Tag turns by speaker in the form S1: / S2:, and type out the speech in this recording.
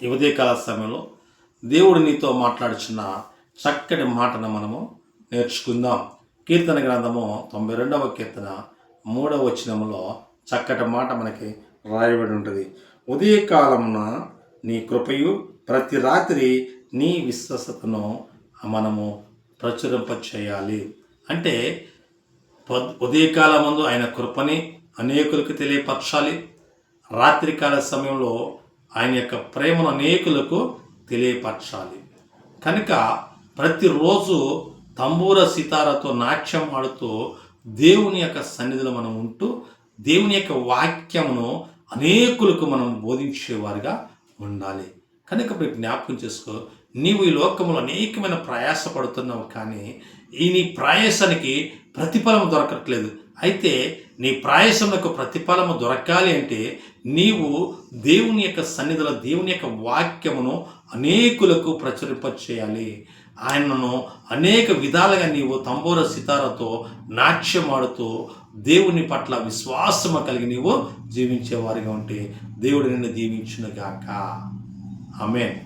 S1: ఈ ఉదయకాల సమయంలో దేవుడు నీతో మాట్లాడుచున్న చక్కటి మాటను మనము నేర్చుకుందాం. కీర్తన గ్రంథము 92వ కీర్తన 3వ వచనములో చక్కటి మాట మనకి రాయబడి ఉంటుంది. ఉదయకాలమున నీ కృపయు ప్రతి రాత్రి నీ విశ్వసతను మనము ప్రచురింప చేయాలి. అంటే ఉదయకాలం ముందు ఆయన కృపని అనేకులకు తెలియపరచాలి. రాత్రికాల సమయంలో ఆయన యొక్క ప్రేమను అనేకులకు తెలియపరచాలి. కనుక ప్రతిరోజు తంబూర సితారతో నాట్యం ఆడుతూ దేవుని యొక్క సన్నిధిలో మనం ఉంటూ దేవుని యొక్క వాక్యమును అనేకులకు మనం బోధించేవారుగా ఉండాలి. కనుక ఇప్పుడు జ్ఞాపకం చేసుకో, నీవు ఈ లోకంలో అనేకమైన ప్రయాసపడుతున్నావు, కానీ ఈ నీ ప్రయాసానికి ప్రతిఫలం దొరకట్లేదు. అయితే నీ ప్రయాసములకు ప్రతిఫలము దొరకాలి అంటే నీవు దేవుని యొక్క సన్నిధిలో దేవుని యొక్క వాక్యమును అనేకులకు ప్రచురింపచేయాలి. ఆయనను అనేక విధాలుగా నీవు తంబూర సితారతో నాట్యమాడుతూ దేవుని పట్ల విశ్వాసము కలిగి నీవు జీవించేవారిగా ఉంటే దేవుడు నిన్ను దీవించునుగాక. ఆమేన్.